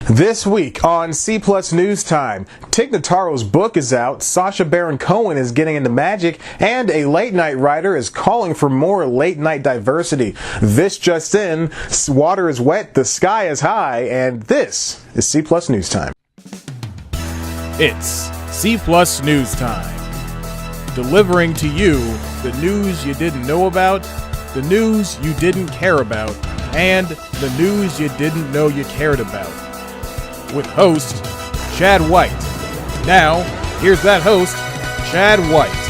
This week on C Plus News Time, Tig Notaro's book is out, Sacha Baron Cohen is getting into magic, and a late-night writer is calling for more late-night diversity. This just in, water is wet, the sky is high, and this is C Plus News Time. It's C Plus News Time, delivering to you the news you didn't know about, the news you didn't care about, and the news you didn't know you cared about. With host, Chad White. Now, here's that host, Chad White.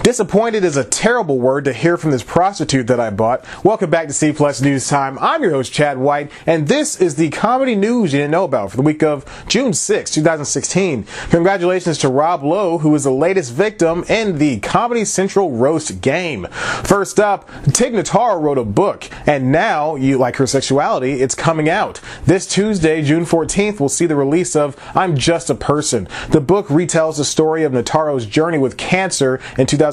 Disappointed is a terrible word to hear from this prostitute that I bought. Welcome back to C Plus News Time. I'm your host, Chad White, and this is the comedy news you didn't know about for the week of June 6, 2016. Congratulations to Rob Lowe, who is the latest victim in the Comedy Central roast game. First up, Tig Notaro wrote a book, and now, you like her sexuality, it's coming out. This Tuesday, June 14th, we'll see the release of I'm Just a Person. The book retells the story of Notaro's journey with cancer in 2012.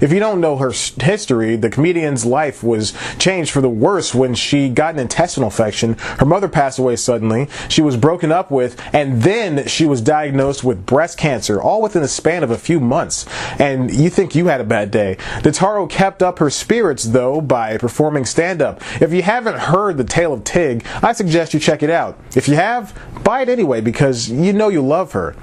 If you don't know her history, the comedian's life was changed for the worse when she got an intestinal infection. Her mother passed away suddenly. She was broken up with, and then she was diagnosed with breast cancer, all within the span of a few months. And you think you had a bad day. Notaro kept up her spirits, though, by performing stand-up. If you haven't heard the tale of Tig, I suggest you check it out. If you have, buy it anyway, because you know you love her.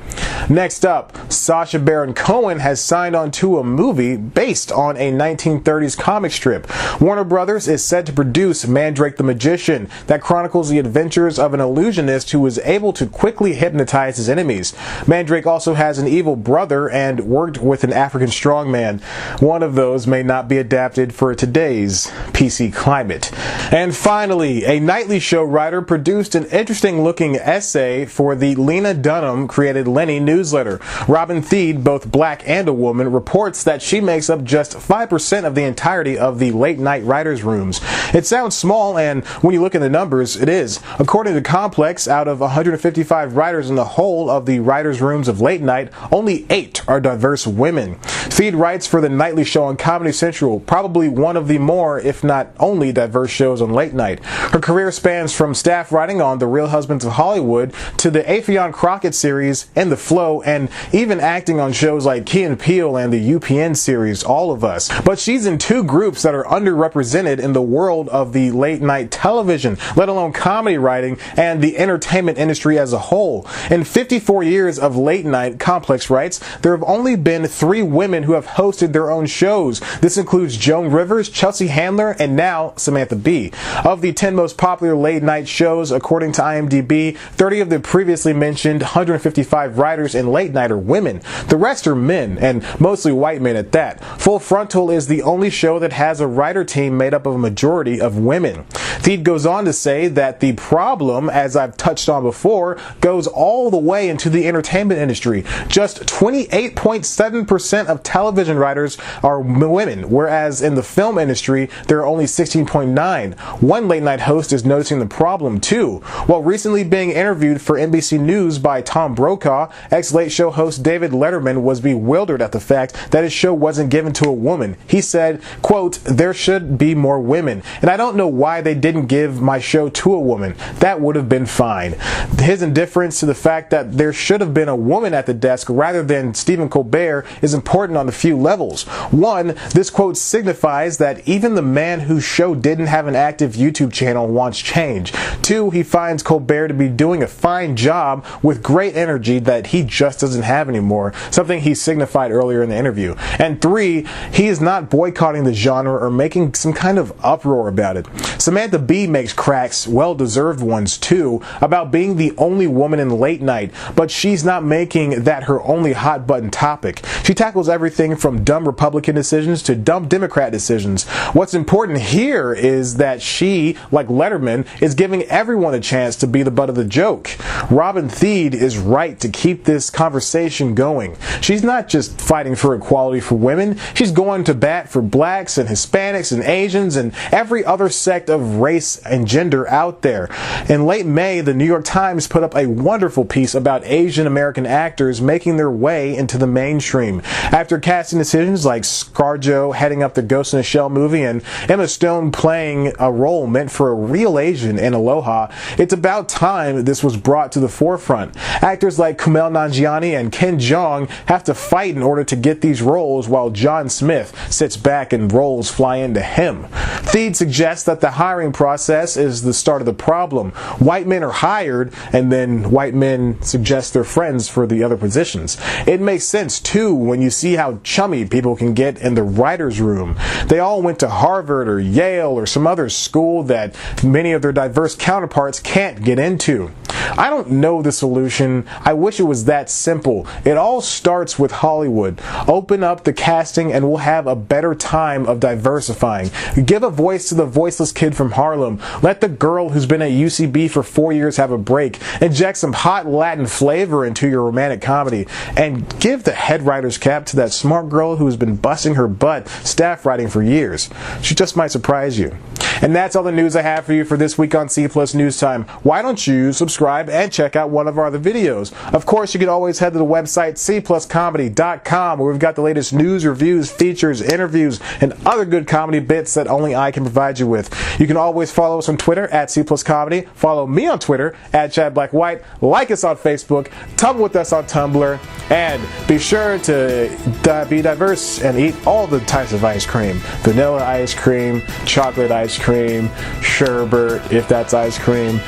Next up, Sacha Baron Cohen has signed on to a movie based on a 1930s comic strip. Warner Brothers is set to produce Mandrake the Magician, that chronicles the adventures of an illusionist who was able to quickly hypnotize his enemies. Mandrake also has an evil brother and worked with an African strongman. One of those may not be adapted for today's PC climate. And finally, a nightly show writer produced an interesting looking essay for the Lena Dunham created Lenny newsletter. Robin Thede, both black and a woman, reports that she makes up just 5% of the entirety of the late night writers' rooms. It sounds small, and when you look at the numbers, it is. According to Complex, out of 155 writers in the whole of the writers' rooms of late night, only 8 are diverse women. Thede writes for the nightly show on Comedy Central, probably one of the more, if not only, diverse shows on late night. Her career spans from staff writing on The Real Husbands of Hollywood to the Affion Crockett series and The Flow, and even acting on shows like Key and Peele and the UPN series, All of Us. But she's in 2 groups that are underrepresented in the world of the late night television, let alone comedy writing and the entertainment industry as a whole. In 54 years of late night, Complex writes, there have only been 3 women who have hosted their own shows. This includes Joan Rivers, Chelsea Handler, and now Samantha Bee. Of the 10 most popular late night shows, according to IMDb, 30 of the previously mentioned 155 writers in late night are women. The rest are men, and mostly white men at that. Full Frontal is the only show that has a writer team made up of a majority of women. Thede goes on to say that the problem, as I've touched on before, goes all the way into the entertainment industry. Just 28.7% of television writers are women, whereas in the film industry, there are only 16.9%. One late night host is noticing the problem too. While recently being interviewed for NBC News by Tom Brokaw, ex-Late Show host David Letterman was bewildered at the fact that his show wasn't given to a woman. He said, quote, there should be more women, and I don't know why they didn't give my show to a woman. That would have been fine. His indifference to the fact that there should have been a woman at the desk rather than Stephen Colbert is important on a few levels. One, this quote signifies that even the man whose show didn't have an active YouTube channel wants change. 2, he finds Colbert to be doing a fine job with great energy that he just doesn't have anymore, something he signified earlier in the interview. And 3, he is not boycotting the genre or making some kind of uproar about it. Samantha Bee makes cracks, well-deserved ones too, about being the only woman in late night, but she's not making that her only hot-button topic. She tackles everything from dumb Republican decisions to dumb Democrat decisions. What's important here is that she, like Letterman, is giving everyone a chance to be the butt of the joke. Robin Thede is right to keep this conversation going. She's not just fighting for equality for women, she's going to bat for blacks and Hispanics and Asians and every other sect of race and gender out there. In late May, the New York Times put up a wonderful piece about Asian American actors making their way into the mainstream. After casting decisions like ScarJo heading up the Ghost in the Shell movie and Emma Stone playing a role meant for a real Asian in Aloha, it's about time this was brought to the forefront. Actors like Kumail Nanjiani and Ken Jeong have to fight in order to get these roles, while John Smith sits back and roles fly into him. Thede suggests that the hiring process is the start of the problem. White men are hired, and then white men suggest their friends for the other positions. It makes sense, too, when you see how chummy people can get in the writer's room. They all went to Harvard or Yale or some other school that many of their diverse counterparts can't get into. I don't know the solution. I wish it was that simple. It all starts with Hollywood. Open up the casting and we'll have a better time of diversifying. Give a voice to the voiceless kid from Harlem. Let the girl who's been at UCB for 4 years have a break. Inject some hot Latin flavor into your romantic comedy. And give the head writer's cap to that smart girl who has been busting her butt staff writing for years. She just might surprise you. And that's all the news I have for you for this week on C Plus News Time. Why don't you subscribe and check out one of our other videos? Of course, you can always head to the website cpluscomedy.com, where we've got the latest news, reviews, features, interviews, and other good comedy bits that only I can provide you with. You can always follow us on Twitter at cpluscomedy, follow me on Twitter at ChadBlackWhite, like us on Facebook, tumble with us on Tumblr, and be sure to be diverse and eat all the types of ice cream. Vanilla ice cream, chocolate ice cream, sherbet, if that's ice cream,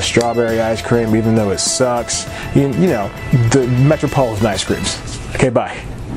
strawberry ice cream, even though it sucks. You know, the Metropolitan ice creams. Okay, bye.